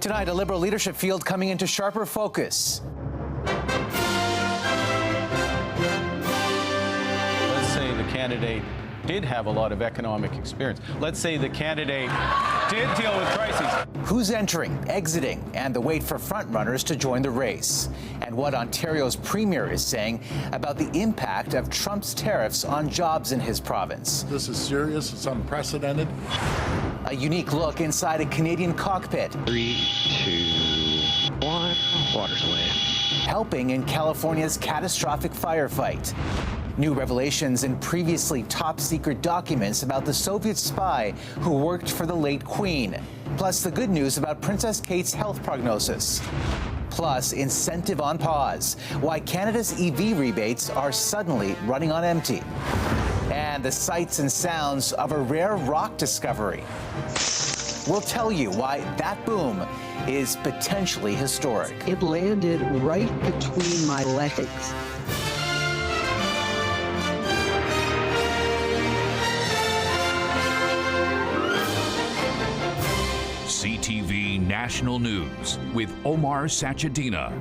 Tonight, a Liberal leadership field coming into sharper focus. Let's say the candidate did have a lot of economic experience. Let's say the candidate did deal with crises. Who's entering, exiting, and the wait for frontrunners to join the race. And what Ontario's premier is saying about the impact of Trump's tariffs on jobs in his province. This is serious. It's unprecedented. A unique look inside a Canadian cockpit. 3, 2, 1, water's away. Helping in California's catastrophic firefight. New revelations in previously top-secret documents about the Soviet spy who worked for the late Queen. Plus the good news about Princess Kate's health prognosis. Plus, incentive on pause. Why Canada's EV rebates are suddenly running on empty. And the sights and sounds of a rare rock discovery. We'll tell you why that boom is potentially historic. It landed right between my legs. CTV National News with Omar Sachedina.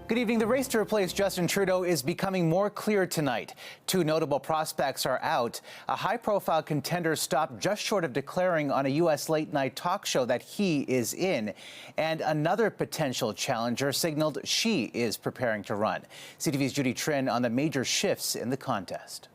Good evening. The race to replace Justin Trudeau is becoming more clear tonight. Two notable prospects are out. A high-profile contender stopped just short of declaring on a U.S. late-night talk show that he is in. And another potential challenger signaled she is preparing to run. CTV's Judy Trin on the major shifts in the contest.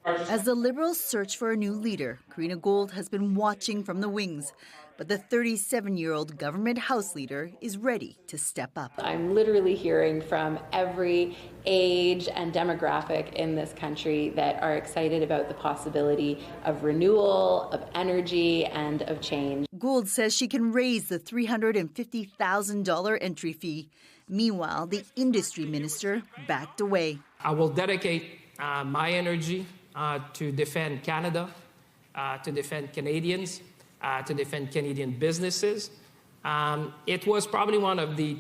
As the Liberals search for a new leader, Karina Gould has been watching from the wings. But the 37-year-old government House leader is ready to step up. I'm literally hearing from every age and demographic in this country that are excited about the possibility of renewal, of energy, and of change. Gould says she can raise the $350,000 entry fee. Meanwhile, the industry minister backed away. I will dedicate my energy to defend Canada, to defend Canadians, to defend Canadian businesses. It was probably one of the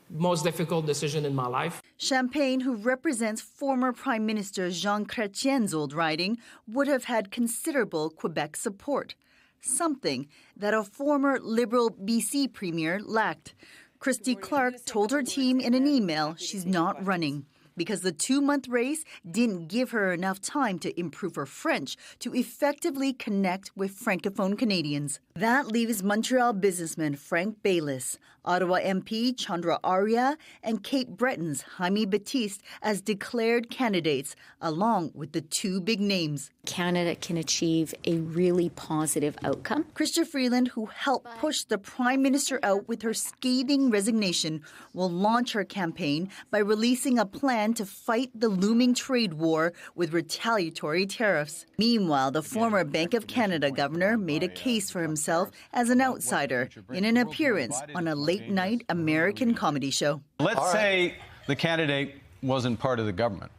most difficult decisions in my life. Champagne, who represents former Prime Minister Jean Chrétien's old riding, would have had considerable Quebec support, something that a former Liberal BC Premier lacked. Christy Clark told her team in an email she's not running because the 2-month race didn't give her enough time to improve her French to effectively connect with Francophone Canadians. That leaves Montreal businessman Frank Baylis, Ottawa MP Chandra Arya, and Cape Breton's Jaime Batiste as declared candidates, along with the two big names. Canada can achieve a really positive outcome. Chrystia Freeland, who helped push the Prime Minister out with her scathing resignation, will launch her campaign by releasing a plan to fight the looming trade war with retaliatory tariffs. Meanwhile, the former Bank of Canada governor made a case for himself as an outsider in an appearance on a late-night American comedy show. Let's say the candidate wasn't part of the government.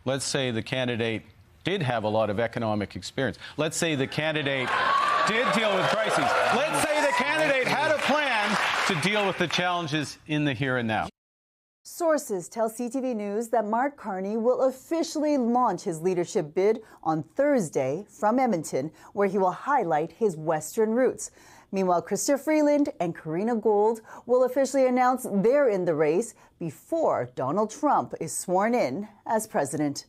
Let's say the candidate did have a lot of economic experience. Let's say the candidate did deal with crises. Let's say the candidate had a plan to deal with the challenges in the here and now. Sources tell CTV News that Mark Carney will officially launch his leadership bid on Thursday from Edmonton, where he will highlight his Western roots. Meanwhile, Chrystia Freeland and Karina Gould will officially announce they're in the race before Donald Trump is sworn in as president.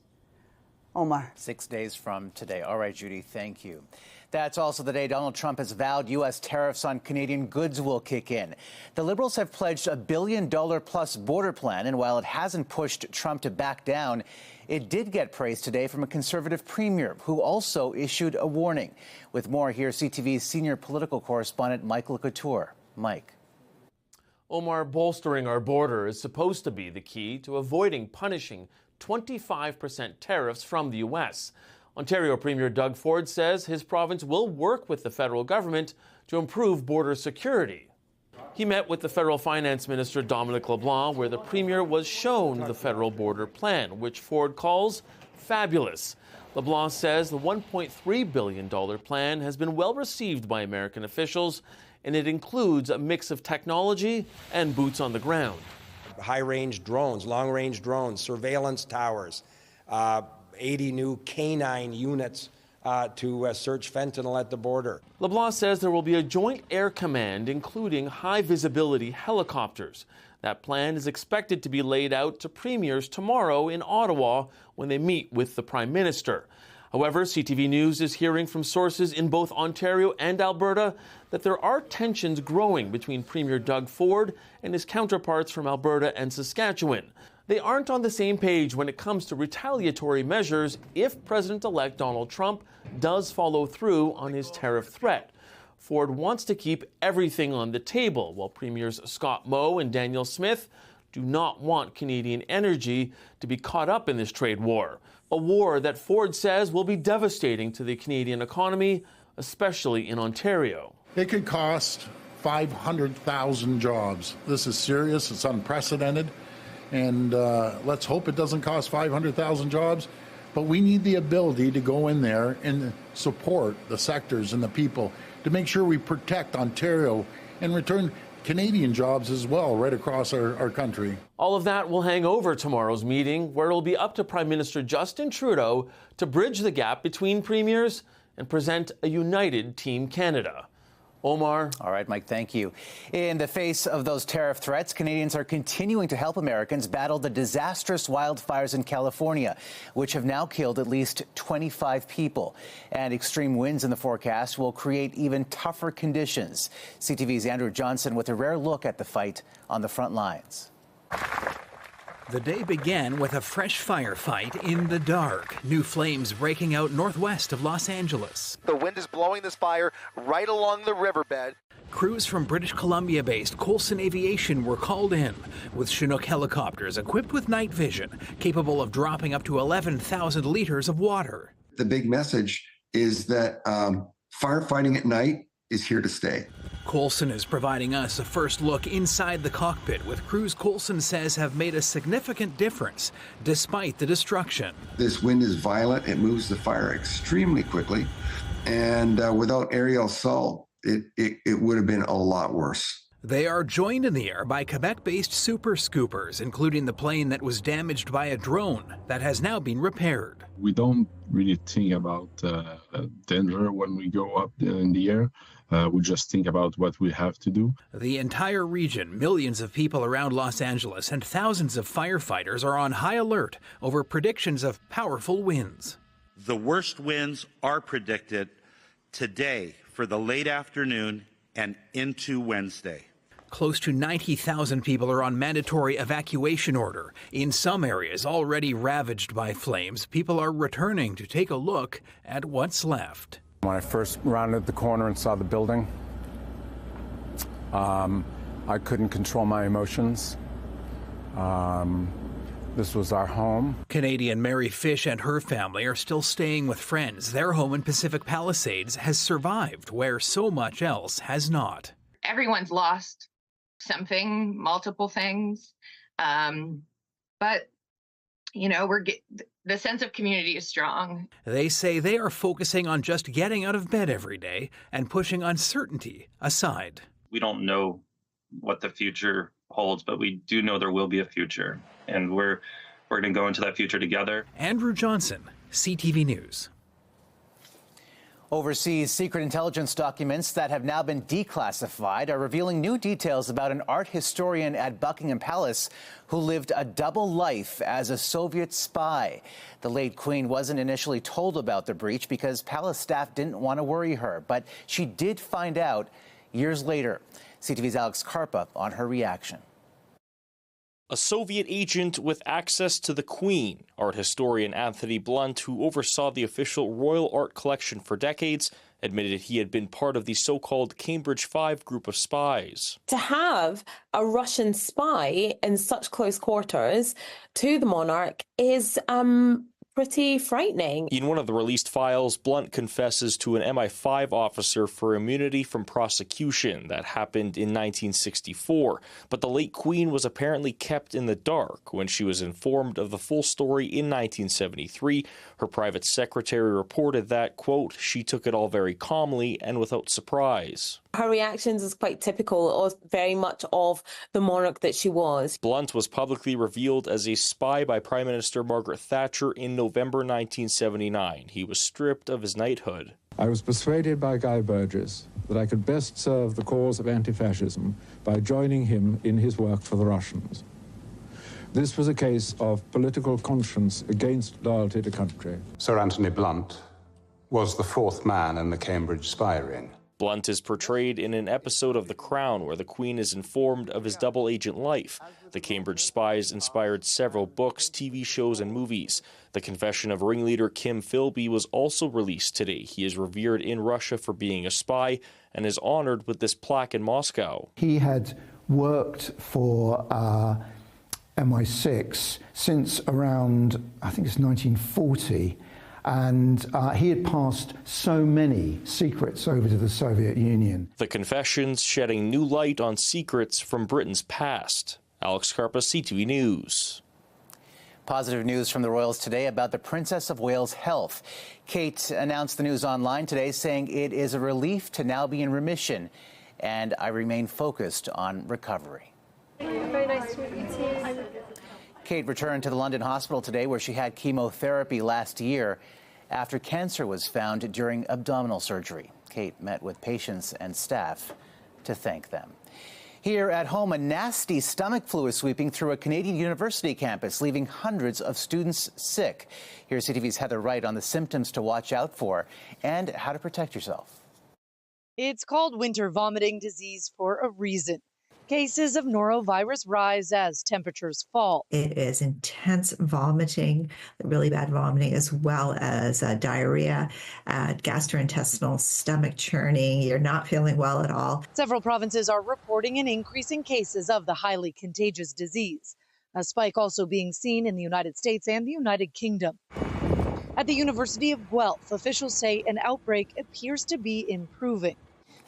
Omar. 6 days from today. All right, Judy, thank you. That's also the day Donald Trump has vowed U.S. tariffs on Canadian goods will kick in. The Liberals have pledged a $1 billion-plus border plan, and while it hasn't pushed Trump to back down, it did get praise today from a Conservative premier who also issued a warning. With more, here's CTV's senior political correspondent Michael Couture. Mike. Omar, bolstering our border is supposed to be the key to avoiding punishing 25% tariffs from the U.S. Ontario Premier Doug Ford says his province will work with the federal government to improve border security. He met with the federal finance minister Dominic LeBlanc, where the premier was shown the federal border plan, which Ford calls fabulous. LeBlanc says the $1.3 billion plan has been well received by American officials, and it includes a mix of technology and boots on the ground. High-range drones, long-range drones, surveillance towers, 80 new canine units to search fentanyl at the border. LeBlanc says there will be a joint air command, including high-visibility helicopters. That plan is expected to be laid out to premiers tomorrow in Ottawa when they meet with the Prime Minister. However, CTV News is hearing from sources in both Ontario and Alberta that there are tensions growing between Premier Doug Ford and his counterparts from Alberta and Saskatchewan. They aren't on the same page when it comes to retaliatory measures if President-elect Donald Trump does follow through on his tariff threat. Ford wants to keep everything on the table, while Premiers Scott Moe and Daniel Smith do not want Canadian energy to be caught up in this trade war. A war that Ford says will be devastating to the Canadian economy, especially in Ontario. It could cost 500,000 jobs. This is serious. It's unprecedented. And let's hope it doesn't cost 500,000 jobs. But we need the ability to go in there and support the sectors and the people to make sure we protect Ontario and return Canadian jobs as well right across our country. All of that will hang over tomorrow's meeting, where it will be up to Prime Minister Justin Trudeau to bridge the gap between premiers and present a united Team Canada. Omar. All right, Mike, thank you. In the face of those tariff threats, Canadians are continuing to help Americans battle the disastrous wildfires in California, which have now killed at least 25 people. And extreme winds in the forecast will create even tougher conditions. CTV's Andrew Johnson with a rare look at the fight on the front lines. The day began with a fresh firefight in the dark. New flames breaking out northwest of Los Angeles. The wind is blowing this fire right along the riverbed. Crews from British Columbia-based Coulson Aviation were called in with Chinook helicopters equipped with night vision, capable of dropping up to 11,000 liters of water. The big message is that firefighting at night is here to stay. Coulson is providing us a first look inside the cockpit with crews Coulson says have made a significant difference despite the destruction. This wind is violent. It moves the fire extremely quickly. And without aerial assault, it would have been a lot worse. They are joined in the air by Quebec-based super scoopers, including the plane that was damaged by a drone that has now been repaired. We don't really think about danger when we go up in the air. We just think about what we have to do. The entire region, millions of people around Los Angeles, and thousands of firefighters are on high alert over predictions of powerful winds. The worst winds are predicted today for the late afternoon and into Wednesday. Close to 90,000 people are on mandatory evacuation order. In some areas already ravaged by flames, people are returning to take a look at what's left. When I first rounded the corner and saw the building, I couldn't control my emotions. This was our home. Canadian Mary Fish and her family are still staying with friends. Their home in Pacific Palisades has survived where so much else has not. Everyone's lost something, multiple things. But, you know, the sense of community is strong. They say they are focusing on just getting out of bed every day and pushing uncertainty aside. We don't know what the future holds, but we do know there will be a future, and we're going to go into that future together. Andrew Johnson, CTV News. Overseas, secret intelligence documents that have now been declassified are revealing new details about an art historian at Buckingham Palace who lived a double life as a Soviet spy. The late Queen wasn't initially told about the breach because palace staff didn't want to worry her, but she did find out years later. CTV's Alex Karpa on her reaction. A Soviet agent with access to the Queen, art historian Anthony Blunt, who oversaw the official royal art collection for decades, admitted he had been part of the so-called Cambridge 5 group of spies. To have a Russian spy in such close quarters to the monarch is pretty frightening. In one of the released files, Blunt confesses to an MI5 officer for immunity from prosecution that happened in 1964. But the late Queen was apparently kept in the dark. When she was informed of the full story in 1973, her private secretary reported that, quote, she took it all very calmly and without surprise. Her reactions is quite typical, very much of the monarch that she was. Blunt was publicly revealed as a spy by Prime Minister Margaret Thatcher in November 1979. He was stripped of his knighthood. I was persuaded by Guy Burgess that I could best serve the cause of anti-fascism by joining him in his work for the Russians. This was a case of political conscience against loyalty to country. Sir Anthony Blunt was the fourth man in the Cambridge spy ring. Blunt is portrayed in an episode of The Crown where the Queen is informed of his double-agent life. The Cambridge spies inspired several books, TV shows, and movies. The confession of ringleader Kim Philby was also released today. He is revered in Russia for being a spy and is honored with this plaque in Moscow. He had worked for MI6 since around, I think it's 1940. And he had passed so many secrets over to the Soviet Union. The confessions shedding new light on secrets from Britain's past. Alex Karpa, CTV News. Positive news from the Royals today about the Princess of Wales' health. Kate announced the news online today, saying it is a relief to now be in remission, and I remain focused on recovery. Very nice to meet you too. Kate returned to the London hospital today where she had chemotherapy last year after cancer was found during abdominal surgery. Kate met with patients and staff to thank them. Here at home, a nasty stomach flu is sweeping through a Canadian university campus, leaving hundreds of students sick. Here's CTV's Heather Wright on the symptoms to watch out for and how to protect yourself. It's called winter vomiting disease for a reason. Cases of norovirus rise as temperatures fall. It is intense vomiting, really bad vomiting, as well as diarrhea, gastrointestinal, stomach churning. You're not feeling well at all. Several provinces are reporting an increase in cases of the highly contagious disease. A spike also being seen in the United States and the United Kingdom. At the University of Guelph, officials say an outbreak appears to be improving.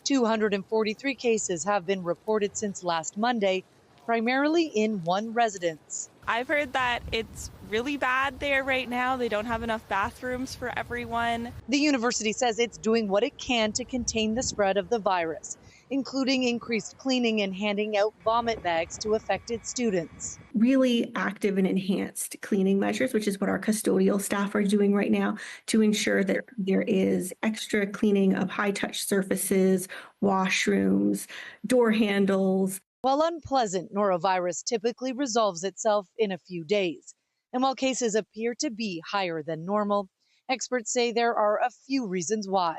243 cases have been reported since last Monday, primarily in one residence. I've heard that it's really bad there right now. They don't have enough bathrooms for everyone. The university says it's doing what it can to contain the spread of the virus, including increased cleaning and handing out vomit bags to affected students. Really active and enhanced cleaning measures, which is what our custodial staff are doing right now to ensure that there is extra cleaning of high-touch surfaces, washrooms, door handles. While unpleasant, norovirus typically resolves itself in a few days. And while cases appear to be higher than normal, experts say there are a few reasons why.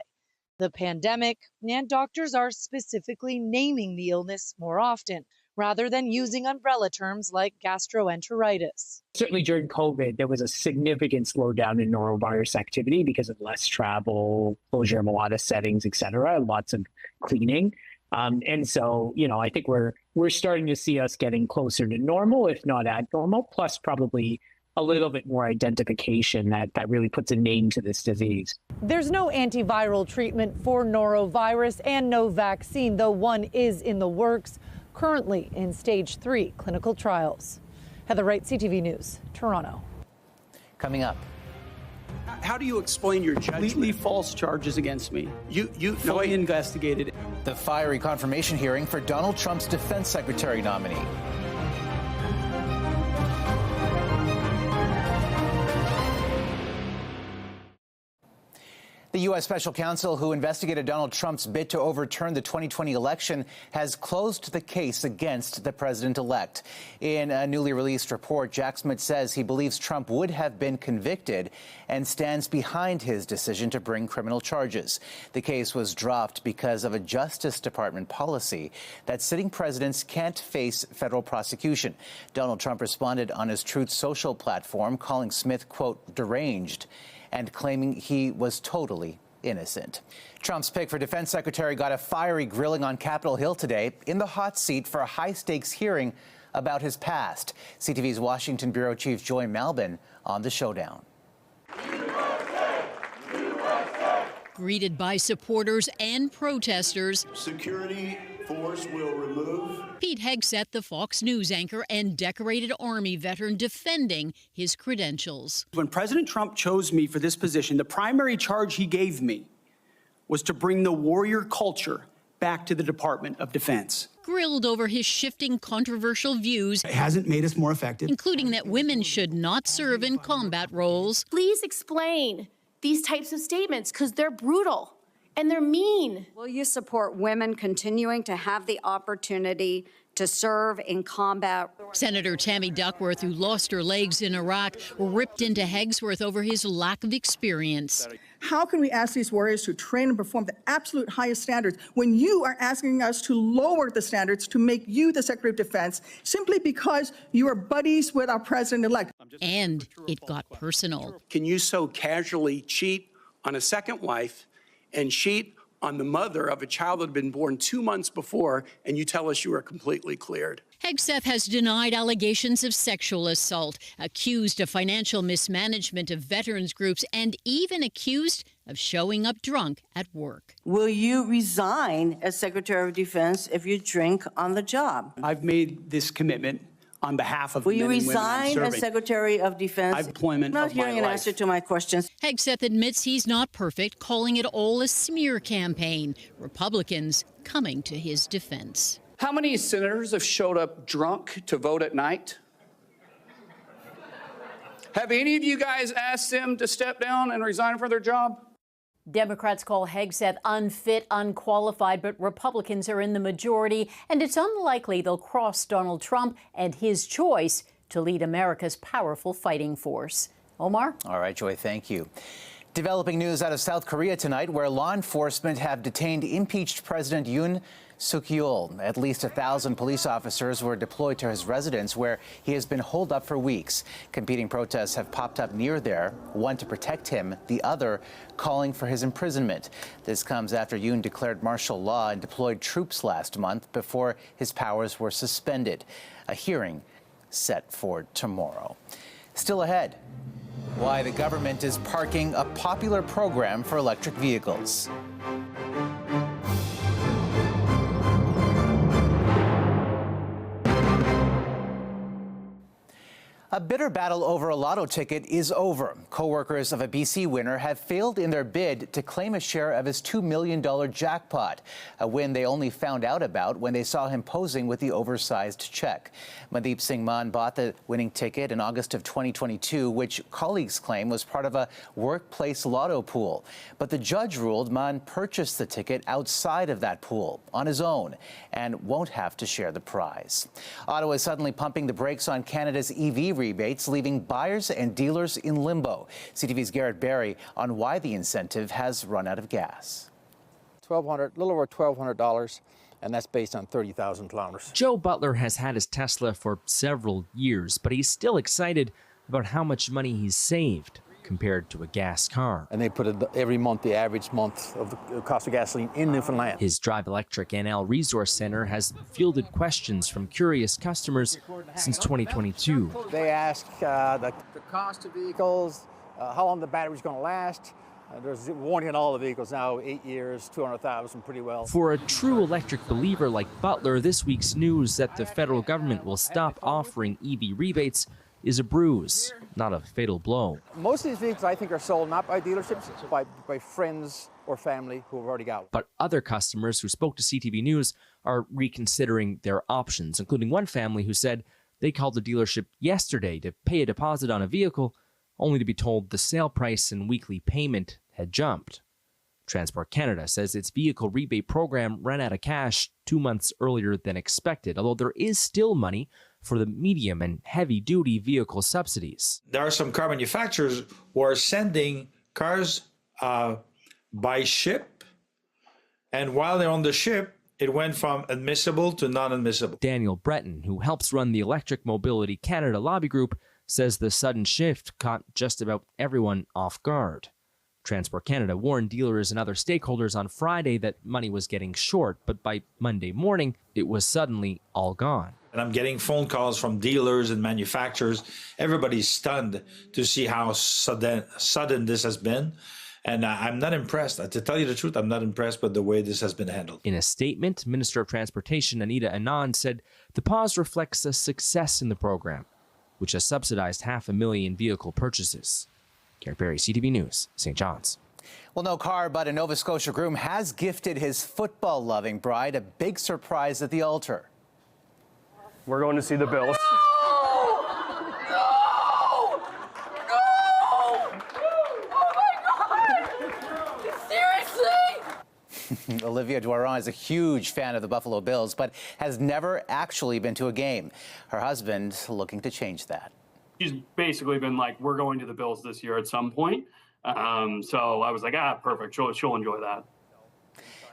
The pandemic, and doctors are specifically naming the illness more often, rather than using umbrella terms like gastroenteritis. Certainly during COVID, there was a significant slowdown in norovirus activity because of less travel, closure of a lot of settings, et cetera, lots of cleaning. And so, I think we're starting to see us getting closer to normal, if not at normal, plus probably a little bit more identification that really puts a name to this disease. There's no antiviral treatment for norovirus and no vaccine, though one is in the works, currently in stage 3 clinical trials. Heather Wright, CTV News, Toronto. Coming up. How do you explain your completely false charges against me? You fully investigated. The fiery confirmation hearing for Donald Trump's defense secretary nominee. The U.S. special counsel who investigated Donald Trump's bid to overturn the 2020 election has closed the case against the president-elect. In a newly released report, Jack Smith says he believes Trump would have been convicted and stands behind his decision to bring criminal charges. The case was dropped because of a Justice Department policy that sitting presidents can't face federal prosecution. Donald Trump responded on his Truth Social platform, calling Smith, quote, deranged, and claiming he was totally innocent. Trump's pick for defense secretary got a fiery grilling on Capitol Hill today, in the hot seat for a high-stakes hearing about his past. CTV's Washington bureau chief Joy Malbin on the showdown. Greeted by supporters and protesters, security force will remove. Pete Hegseth, the Fox News anchor and decorated Army veteran, defending his credentials. When President Trump chose me for this position, the primary charge he gave me was to bring the warrior culture back to the Department of Defense. Grilled over his shifting controversial views. It hasn't made us more effective. Including that women should not serve in combat roles. Please explain these types of statements because they're brutal and they're mean. Will you support women continuing to have the opportunity to serve in combat? Senator Tammy Duckworth, who lost her legs in Iraq, ripped into Hegsworth over his lack of experience. How can we ask these warriors to train and perform the absolute highest standards when you are asking us to lower the standards to make you the Secretary of Defense simply because you are buddies with our president-elect? And it got personal. Can you so casually cheat on a second wife and cheat on the mother of a child that had been born 2 months before, and you tell us you are completely cleared? Hegseth has denied allegations of sexual assault, accused of financial mismanagement of veterans groups, and even accused of showing up drunk at work. Will you resign as Secretary of Defense if you drink on the job? I've made this commitment on behalf of Will you men and women I'm resign serving. as Secretary of Defense? Deployment I'm not of my hearing an life. answer to my questions. Hegseth admits he's not perfect, calling it all a smear campaign. Republicans coming to his defense. How many senators have showed up drunk to vote at night? Have any of you guys asked them to step down and resign from their job? Democrats call Hegseth unfit, unqualified, but Republicans are in the majority, and it's unlikely they'll cross Donald Trump and his choice to lead America's powerful fighting force. Omar? All right, Joy, thank you. Developing news out of South Korea tonight, where law enforcement have detained impeached President Yoon Suk-yeol. At least 1,000 police officers were deployed to his residence, where he has been holed up for weeks. Competing protests have popped up near there, one to protect him, the other calling for his imprisonment. This comes after Yoon declared martial law and deployed troops last month before his powers were suspended. A hearing set for tomorrow. Still ahead, why the government is parking a popular program for electric vehicles. A bitter battle over a lotto ticket is over. Co-workers of a BC winner have failed in their bid to claim a share of his $2 million jackpot, a win they only found out about when they saw him posing with the oversized check. Mandeep Singh Mann bought the winning ticket in August of 2022, which colleagues claim was part of a workplace lotto pool. But the judge ruled Mann purchased the ticket outside of that pool on his own and won't have to share the prize. Ottawa is suddenly pumping the brakes on Canada's EV rebates, leaving buyers and dealers in limbo. CTV's Garrett Barry on why the incentive has run out of gas. A little over $1,200, and that's based on 30,000 kilometers. Joe Butler has had his Tesla for several years, but he's still excited about how much money he's saved compared to a gas car. And they put it every month, the average month of the cost of gasoline in Newfoundland. His Drive Electric NL Resource Center has fielded questions from curious customers since 2022. They ask the cost of vehicles, how long the battery's going to last. There's warranty on all the vehicles now, 8 years, 200,000, pretty well. For a true electric believer like Butler, this week's news that the federal government will stop offering EV rebates is a bruise, not a fatal blow. Most of these vehicles, I think, are sold not by dealerships, but by friends or family who have already got one. But other customers who spoke to CTV News are reconsidering their options, including one family who said they called the dealership yesterday to pay a deposit on a vehicle, only to be told the sale price and weekly payment had jumped. Transport Canada says its vehicle rebate program ran out of cash 2 months earlier than expected, although there is still money for the medium and heavy-duty vehicle subsidies. There are some car manufacturers who are sending cars by ship, and while they're on the ship, it went from admissible to non-admissible. Daniel Breton, who helps run the Electric Mobility Canada lobby group, says the sudden shift caught just about everyone off guard. Transport Canada warned dealers and other stakeholders on Friday that money was getting short, but by Monday morning, it was suddenly all gone. And I'm getting phone calls from dealers and manufacturers. Everybody's stunned to see how sudden this has been. And I'm not impressed. To tell you the truth, I'm not impressed with the way this has been handled. In a statement, Minister of Transportation Anita Anand said the pause reflects a success in the program, which has subsidized 500,000 vehicle purchases. Garrett Barry, CTV News, St. John's. Well, no car, but a Nova Scotia groom has gifted his football-loving bride a big surprise at the altar. We're going to see the Bills. Olivia Doiron is a huge fan of the Buffalo Bills, but has never actually been to a game. Her husband looking to change that. She's basically been like, we're going to the Bills this year at some point. So I was like, perfect. She'll enjoy that.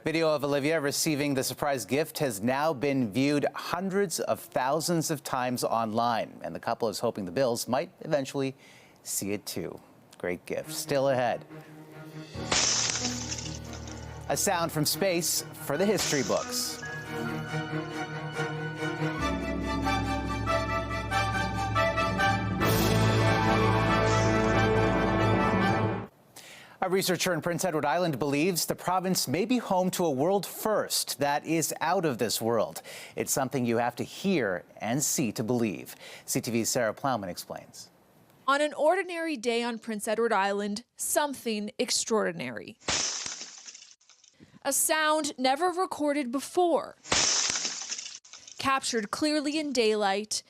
Video of Olivia receiving the surprise gift has now been viewed hundreds of thousands of times online, and the couple is hoping the Bills might eventually see it too. Great gift. Still ahead. A sound from space for the history books. A researcher in Prince Edward Island believes the province may be home to a world first that is out of this world. It's something you have to hear and see to believe. CTV's Sarah Plowman explains. On an ordinary day on Prince Edward Island, something extraordinary. A sound never recorded before. Captured clearly in daylight.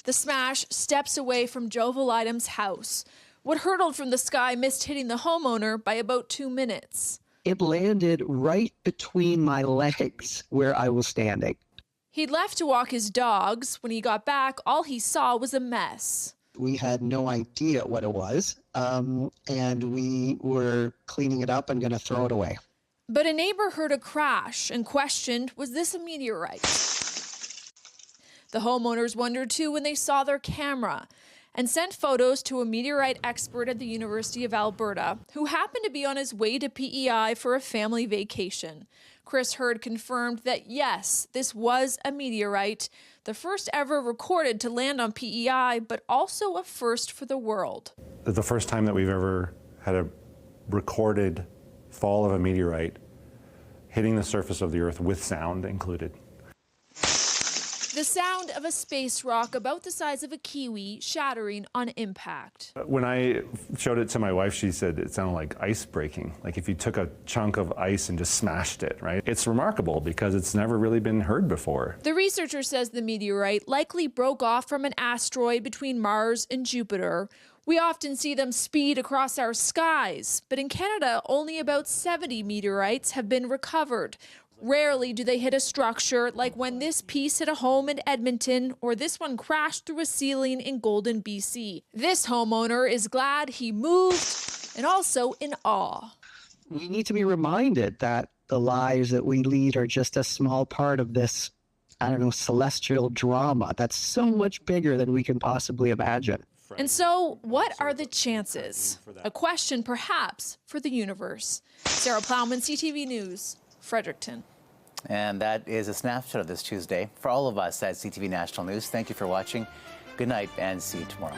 The smash steps away from Joe Validum's house. What hurtled from the sky missed hitting the homeowner by about 2 minutes. It landed right between my legs where I was standing. He'd left to walk his dogs. When he got back, all he saw was a mess. We had no idea what it was, and we were cleaning it up and going to throw it away. But a neighbor heard a crash and questioned, was this a meteorite? The homeowners wondered too when they saw their camera and sent photos to a meteorite expert at the University of Alberta who happened to be on his way to PEI for a family vacation. Chris Hurd confirmed that yes, this was a meteorite, the first ever recorded to land on PEI, but also a first for the world. The first time that we've ever had a recorded fall of a meteorite hitting the surface of the Earth with sound included. The sound of a space rock about the size of a kiwi shattering on impact. When I showed it to my wife, she said it sounded like ice breaking, like if you took a chunk of ice and just smashed it, right? It's remarkable because it's never really been heard before. The researcher says the meteorite likely broke off from an asteroid between Mars and Jupiter. We often see them speed across our skies, but in Canada, only about 70 meteorites have been recovered. Rarely do they hit a structure like when this piece hit a home in Edmonton or this one crashed through a ceiling in Golden, BC. This homeowner is glad he moved and also in awe. We need to be reminded that the lives that we lead are just a small part of this, celestial drama that's so much bigger than we can possibly imagine. And so, what are the chances? A question perhaps for the universe. Sarah Plowman, CTV News, Fredericton. And that is a snapshot of this Tuesday. For all of us at CTV National News, thank you for watching. Good night and see you tomorrow.